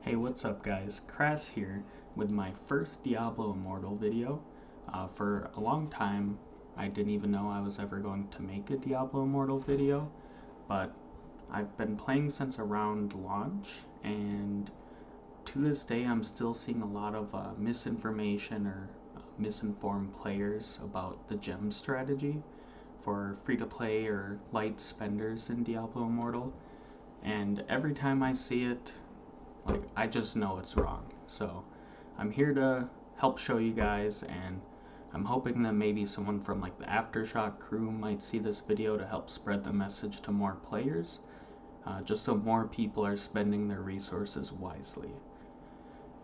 Hey, what's up guys? Crass here with my first Diablo Immortal video. For a long time, I didn't even know I was ever going to make a Diablo Immortal video, but I've been playing since around launch, and to this day I'm still seeing a lot of misinformation or misinformed players about the gem strategy for free-to-play or light spenders in Diablo Immortal, and every time I see it, I just know it's wrong. So I'm here to help show you guys, and I'm hoping that maybe someone from the Aftershock crew might see this video to help spread the message to more players, just so more people are spending their resources wisely.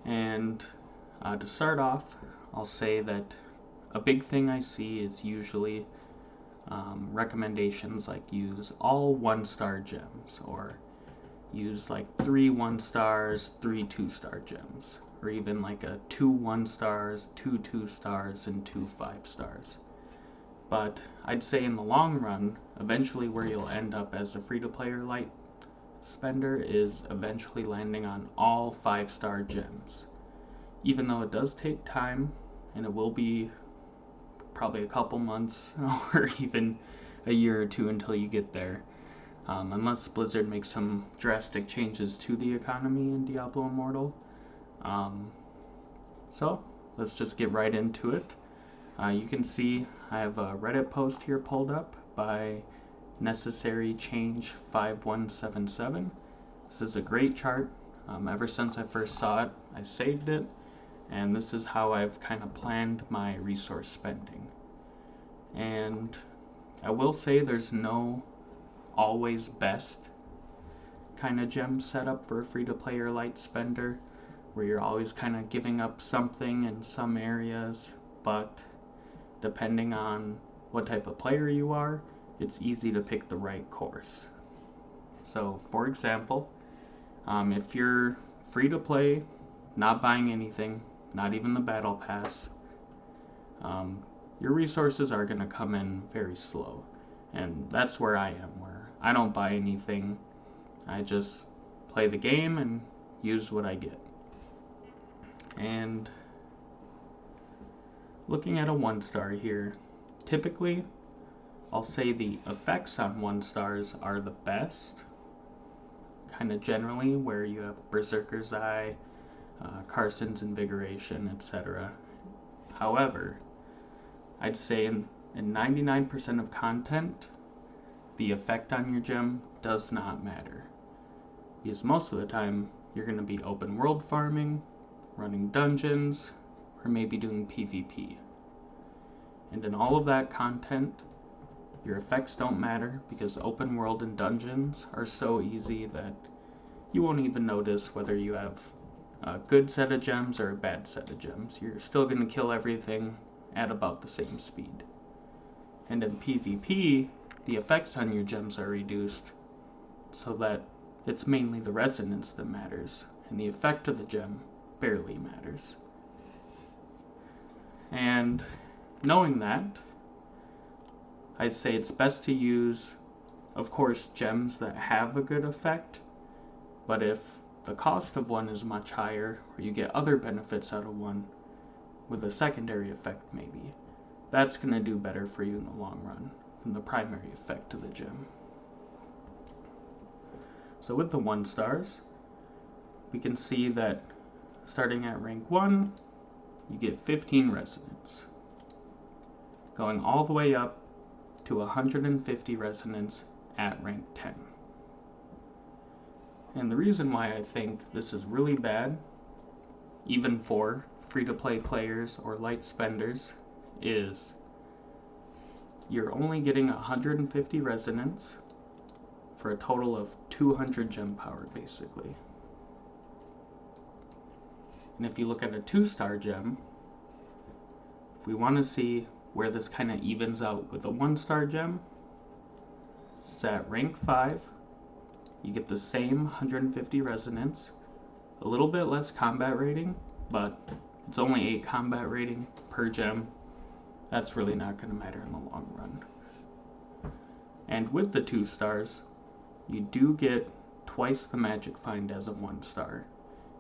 And to start off, I'll say that a big thing I see is usually recommendations like use all 1-star gems, or use 3 1-stars, 3 2-star gems, or even a 2 1-stars, 2 2-stars, and 2 5-stars. But I'd say in the long run, eventually where you'll end up as a free-to-play or light spender is eventually landing on all 5-star gems. Even though it does take time, and it will be probably a couple months or even a year or two until you get there. Unless Blizzard makes some drastic changes to the economy in Diablo Immortal. So let's just get right into it. You can see I have a Reddit post here pulled up by Necessary Change 5177. This is a great chart. Ever since I first saw it, I saved it, and this is how I've kind of planned my resource spending. And I will say there's no always best kind of gem setup for a free-to-play or light spender, where you're always kind of giving up something in some areas, but depending on what type of player you are, it's easy to pick the right course. So for example, if you're free-to-play, not buying anything, not even the battle pass, your resources are going to come in very slow. And that's where I am, where I don't buy anything. I just play the game and use what I get. And looking at a 1-star here, typically I'll say the effects on 1-stars are the best, kind of generally, where you have Berserker's Eye, Carson's Invigoration, etc. However, I'd say in 99% of content, the effect on your gem does not matter, because most of the time you're going to be open world farming, running dungeons, or maybe doing PvP. And in all of that content, your effects don't matter, because open world and dungeons are so easy that you won't even notice whether you have a good set of gems or a bad set of gems. You're still going to kill everything at about the same speed. And in PvP, the effects on your gems are reduced so that it's mainly the resonance that matters, and the effect of the gem barely matters. And knowing that, I'd say it's best to use, of course, gems that have a good effect, but if the cost of one is much higher, or you get other benefits out of one with a secondary effect maybe, that's going to do better for you in the long run than the primary effect of the gem. So with the 1-stars, we can see that starting at rank 1, you get 15 resonance. Going all the way up to 150 resonance at rank 10. And the reason why I think this is really bad, even for free-to-play players or light spenders, is you're only getting 150 resonance for a total of 200 gem power, basically. And if you look at a 2-star gem, if we want to see where this kind of evens out with a 1-star gem, it's at rank 5. You get the same 150 resonance, a little bit less combat rating, but it's only 8 combat rating per gem. That's really not going to matter in the long run. And with the 2-stars, you do get twice the magic find as a 1-star.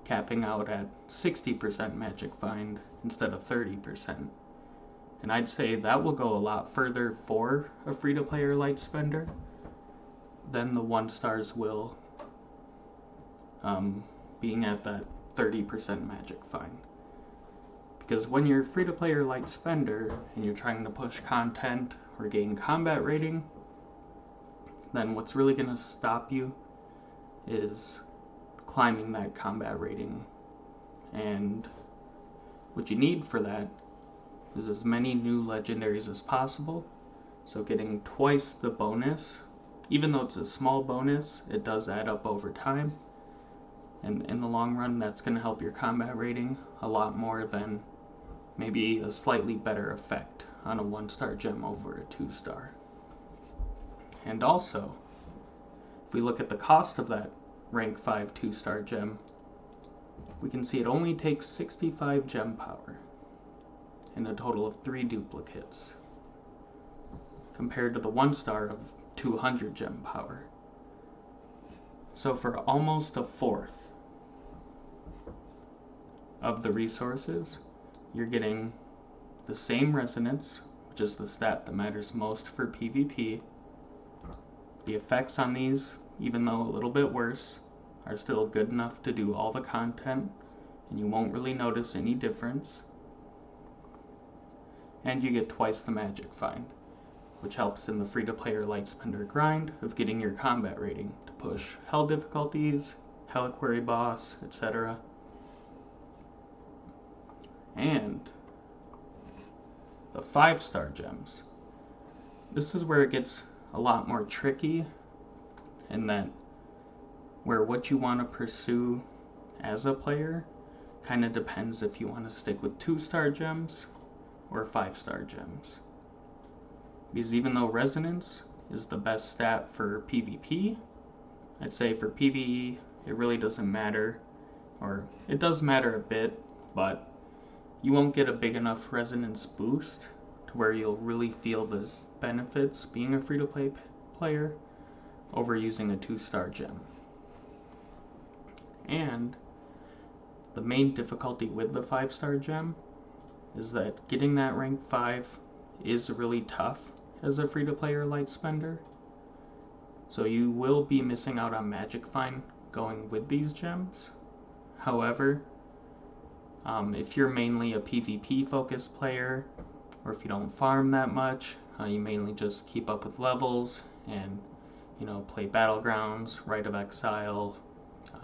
capping out at 60% magic find instead of 30%. And I'd say that will go a lot further for a free-to-play or light spender than the 1-stars will being at that 30% magic find. Because when you're free-to-play or light spender and you're trying to push content or gain combat rating, then what's really going to stop you is climbing that combat rating. And what you need for that is as many new legendaries as possible. So getting twice the bonus, even though it's a small bonus, it does add up over time. And in the long run, that's going to help your combat rating a lot more than maybe a slightly better effect on a 1-star gem over a 2-star. And also, if we look at the cost of that rank 5 2-star gem, we can see it only takes 65 gem power and a total of 3 duplicates, compared to the 1-star of 200 gem power. So for almost a fourth of the resources, you're getting the same resonance, which is the stat that matters most for PvP. The effects on these, even though a little bit worse, are still good enough to do all the content, and you won't really notice any difference. And you get twice the magic find, which helps in the free-to-play or light spender grind of getting your combat rating to push hell difficulties, Reliquary boss, etc. And the 5-star gems. This is where it gets a lot more tricky, in that where what you want to pursue as a player kind of depends if you want to stick with 2-star gems or 5-star gems. Because even though resonance is the best stat for PvP, I'd say for PvE it really doesn't matter, or it does matter a bit, but you won't get a big enough resonance boost to where you'll really feel the benefits being a free-to-play player over using a 2-star gem. And the main difficulty with the 5-star gem is that getting that rank 5 is really tough as a free-to-play or light spender. So you will be missing out on magic find going with these gems. However, if you're mainly a PvP focused player, or if you don't farm that much, you mainly just keep up with levels and play Battlegrounds, Rite of Exile,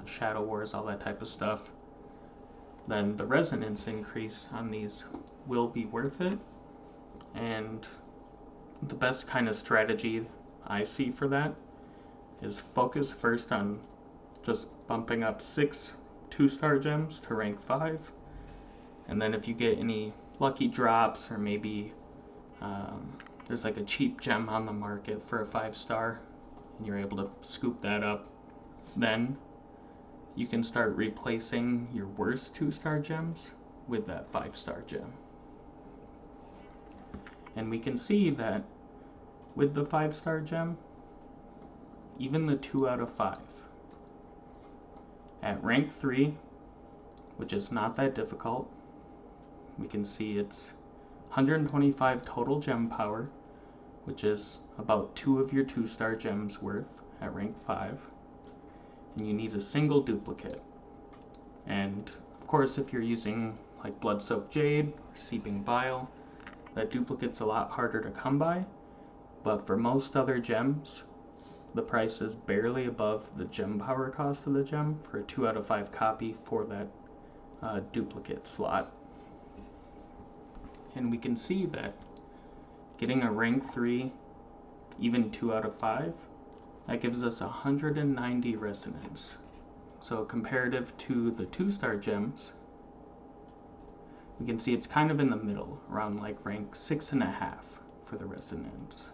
Shadow Wars, all that type of stuff, then the resonance increase on these will be worth it. And the best kind of strategy I see for that is focus first on just bumping up 6 2-star gems to rank 5, and then if you get any lucky drops, or maybe there's like a cheap gem on the market for a 5-star and you're able to scoop that up, then you can start replacing your worst 2-star gems with that 5-star gem. And we can see that with the 5-star gem, even the 2 out of 5 at rank 3, which is not that difficult, we can see it's 125 total gem power, which is about 2 of your 2-star gems worth at rank 5, and you need a single duplicate. And of course, if you're using like Blood-Soaked Jade or Seeping Bile, that duplicate's a lot harder to come by, but for most other gems, the price is barely above the gem power cost of the gem for a 2 out of 5 copy for that duplicate slot. And we can see that getting a rank 3, even 2 out of 5, that gives us 190 resonance. So comparative to the 2-star gems, we can see it's kind of in the middle, around like rank 6.5 for the resonance.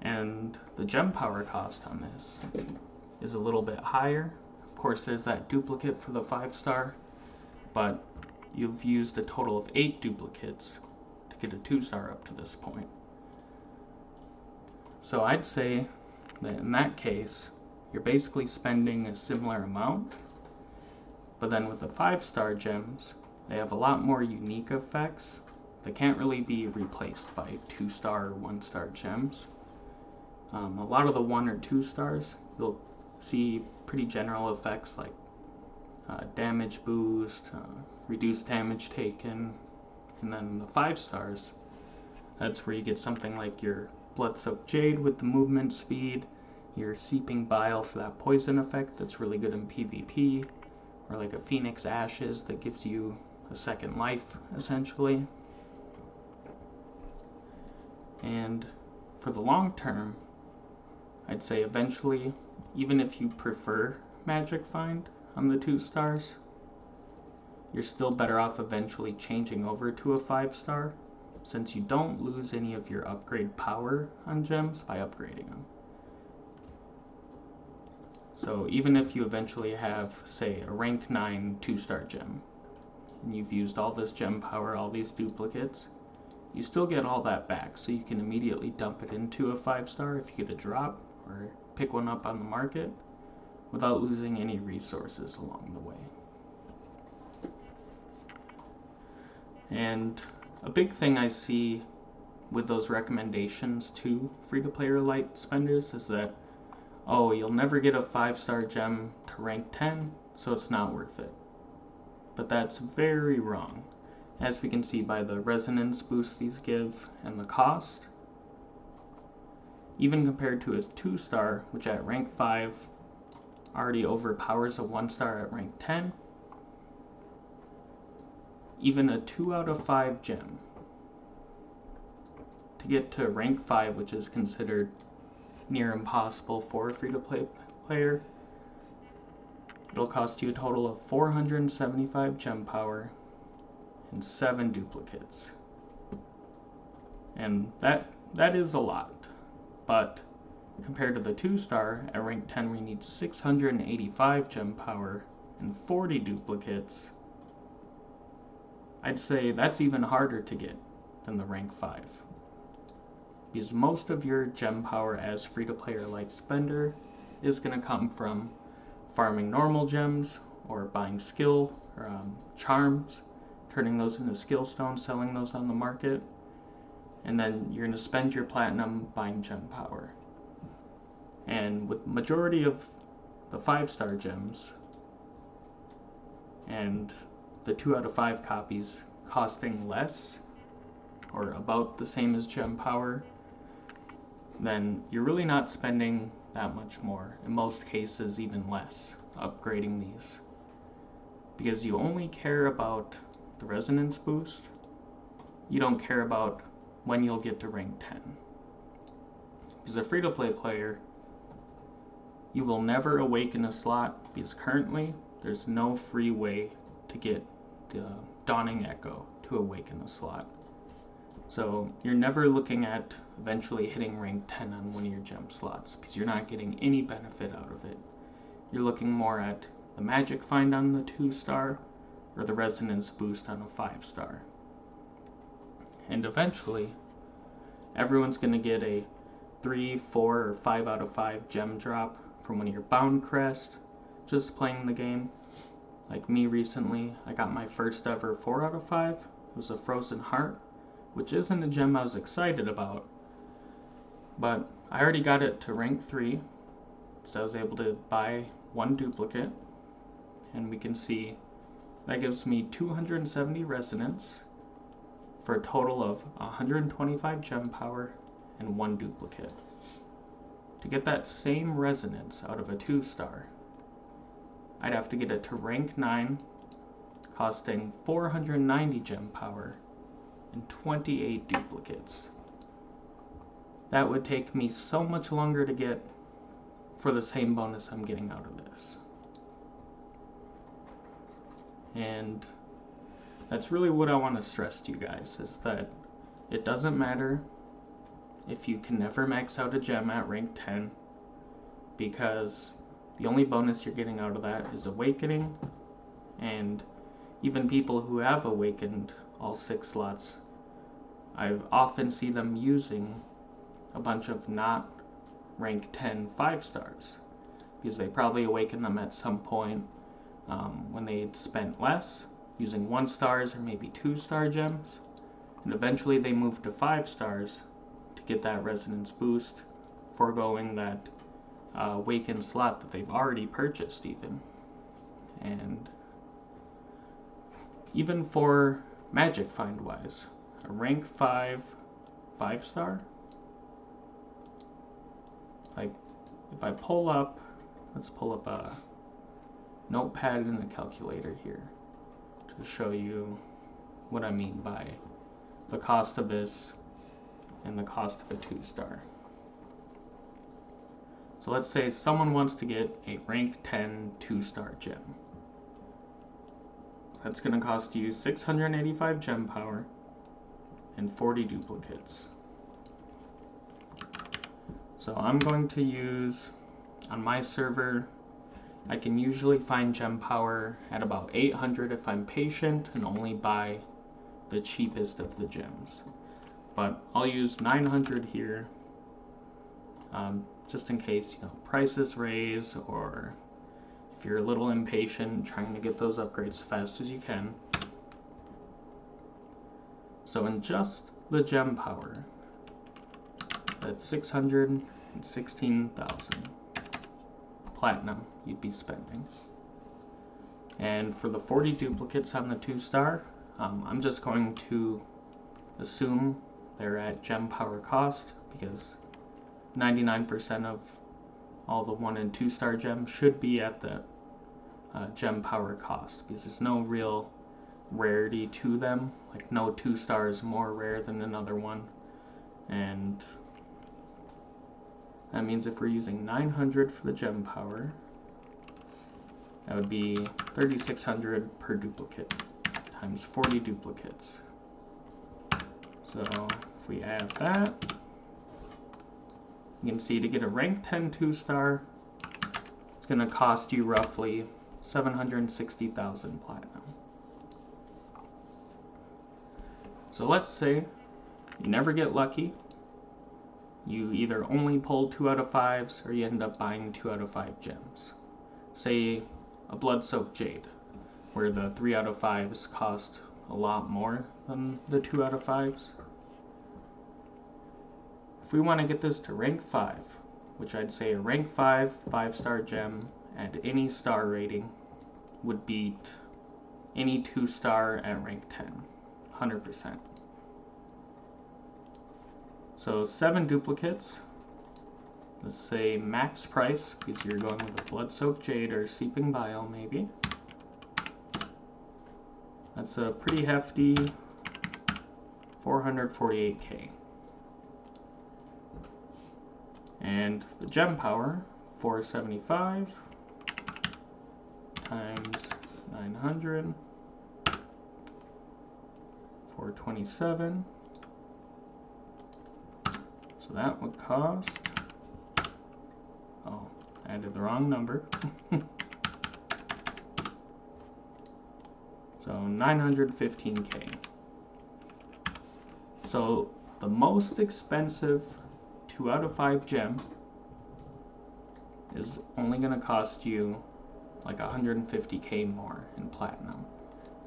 And the gem power cost on this is a little bit higher. Of course, there's that duplicate for the 5-star, but you've used a total of 8 duplicates to get a 2-star up to this point. So I'd say that in that case, you're basically spending a similar amount, But then with the 5-star gems, they have a lot more unique effects that can't really be replaced by 2-star or 1-star gems. A lot of the 1 or 2 stars, you'll see pretty general effects like damage boost, reduced damage taken, and then the 5 stars, that's where you get something like your Blood-Soaked Jade with the movement speed, your Seeping Bile for that poison effect that's really good in PvP, or like a Phoenix Ashes that gives you a second life, essentially. And for the long term, I'd say eventually, even if you prefer Magic Find on the 2 stars, you're still better off eventually changing over to a 5-star, since you don't lose any of your upgrade power on gems by upgrading them. So even if you eventually have, say, a rank 9 2-star gem, and you've used all this gem power, all these duplicates, you still get all that back, so you can immediately dump it into a 5-star if you get a drop, or pick one up on the market, without losing any resources along the way. And a big thing I see with those recommendations to free-to-play or light spenders is that, oh, you'll never get a 5-star gem to rank 10, so it's not worth it. But that's very wrong, as we can see by the resonance boost these give and the cost. Even compared to a 2-star, which at rank 5 already overpowers a 1-star at rank 10, even a 2 out of 5 gem to get to rank 5, which is considered near impossible for a free-to-play player, it'll cost you a total of 475 gem power and 7 duplicates. And that is a lot, but compared to the 2-star, at rank 10 we need 685 gem power and 40 duplicates. I'd say that's even harder to get than the rank 5. Because most of your gem power as free-to-play or light spender is going to come from farming normal gems or buying skill or charms, turning those into skill stones, selling those on the market, and then you're going to spend your platinum buying gem power. And with majority of the 5-star gems and the 2 out of 5 copies costing less or about the same as gem power, then you're really not spending that much more, in most cases even less, upgrading these. Because you only care about the resonance boost, you don't care about when you'll get to rank 10. As a free-to-play player, you will never awaken a slot, because currently there's no free way to get the Dawning Echo to awaken a slot. So you're never looking at eventually hitting rank 10 on one of your gem slots, because you're not getting any benefit out of it. You're looking more at the magic find on the 2-star or the resonance boost on a 5-star. And eventually, everyone's going to get a 3, 4, or 5 out of 5 gem drop from one of your bound crest just playing the game. Like me recently, I got my first ever 4 out of 5. It was a Frozen Heart, which isn't a gem I was excited about, but I already got it to rank 3, so I was able to buy 1 duplicate, and we can see that gives me 270 resonance for a total of 125 gem power and 1 duplicate. To get that same resonance out of a 2-star, I'd have to get it to rank 9, costing 490 gem power and 28 duplicates. That would take me so much longer to get for the same bonus I'm getting out of this. And that's really what I want to stress to you guys, is that it doesn't matter if you can never max out a gem at rank 10, because the only bonus you're getting out of that is awakening, and even people who have awakened all 6 slots, I often see them using a bunch of not rank 10 5-stars, because they probably awaken them at some point, when they'd spent less, using 1 stars or maybe 2-star gems, and eventually they moved to 5 stars to get that resonance boost, foregoing that Awaken slot that they've already purchased even. And even for magic find wise, a rank 5 5-star, like if I pull up, let's pull up a notepad and a calculator here to show you what I mean by the cost of this and the cost of a 2-star. So let's say someone wants to get a rank 10 2-star gem. That's going to cost you 685 gem power and 40 duplicates. So I'm going to use, on my server, I can usually find gem power at about 800 if I'm patient and only buy the cheapest of the gems. But I'll use 900 here, just in case, prices raise, or if you're a little impatient trying to get those upgrades as fast as you can. So in just the gem power, that's 616,000 platinum you'd be spending. And for the 40 duplicates on the 2-star, I'm just going to assume they're at gem power cost, because 99% of all the 1 and 2-star gems should be at the gem power cost, because there's no real rarity to them. Like no 2-star is more rare than another one, and that means if we're using 900 for the gem power, that would be 3,600 per duplicate times 40 duplicates. So if we add that, you can see to get a rank 10 2-star, it's going to cost you roughly 760,000 platinum. So let's say you never get lucky. You either only pull 2 out of 5s or you end up buying 2 out of 5 gems. Say a Blood-Soaked Jade, where the 3 out of 5s cost a lot more than the 2 out of 5s. If we want to get this to rank 5, which I'd say a rank 5 5-star gem at any star rating would beat any 2-star at rank 10, 100%. So 7 duplicates, let's say max price, because you're going with a Blood-Soaked Jade or Seeping Bile maybe. That's a pretty hefty 448k. And the gem power, 475 times 900, 427. So that would cost, oh, I added the wrong number. So 915k. So the most expensive 2 out of 5 gem is only going to cost you like 150k more in platinum.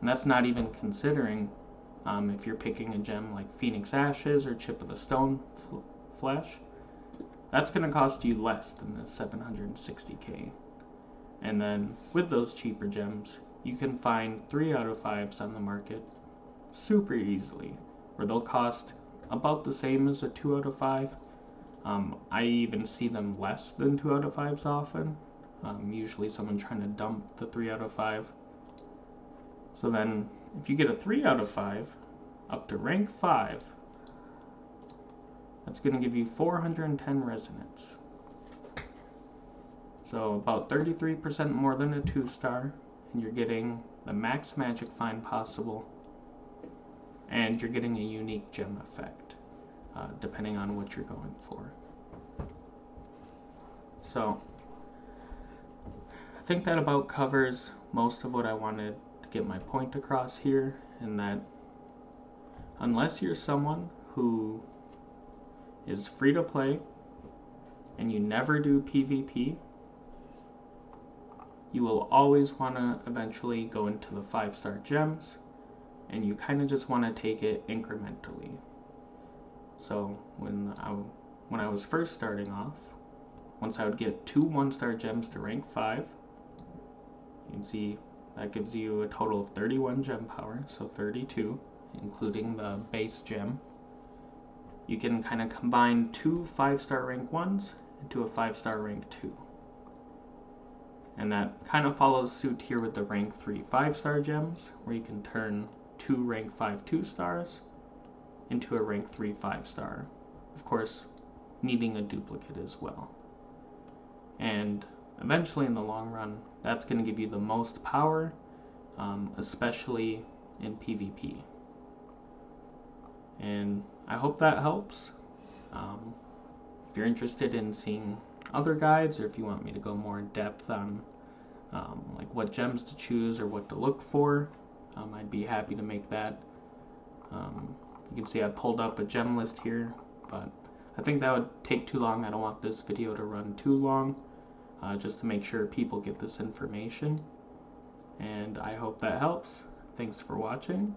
And that's not even considering if you're picking a gem like Phoenix Ashes or Chip of the Stone Flesh. That's going to cost you less than the 760k. And then with those cheaper gems, you can find 3 out of 5s on the market super easily, where they'll cost about the same as a 2 out of 5. I even see them less than 2 out of 5s often. Usually someone trying to dump the 3 out of 5. So then if you get a 3 out of 5 up to rank 5, that's going to give you 410 resonance. So about 33% more than a 2-star, and you're getting the max magic find possible, and you're getting a unique gem effect, depending on what you're going for. So I think that about covers most of what I wanted to get my point across here, in that unless you're someone who is free to play and you never do PvP, you will always want to eventually go into the 5-star gems, and you kind of just want to take it incrementally. So when I was first starting off, once I would get 2 1-star gems to rank 5, you can see that gives you a total of 31 gem power, so 32, including the base gem. You can kind of combine 2 5-star rank 1s into a 5-star rank 2. And that kind of follows suit here with the rank 3 5-star gems, where you can turn 2 rank 5 2-stars into a rank 3 5-star. Of course, needing a duplicate as well. And eventually in the long run, that's going to give you the most power, especially in PvP. And I hope that helps. If you're interested in seeing other guides, or if you want me to go more in depth on like what gems to choose or what to look for, I'd be happy to make that. You can see I pulled up a gem list here, but I think that would take too long. I don't want this video to run too long, just to make sure people get this information. And I hope that helps. Thanks for watching.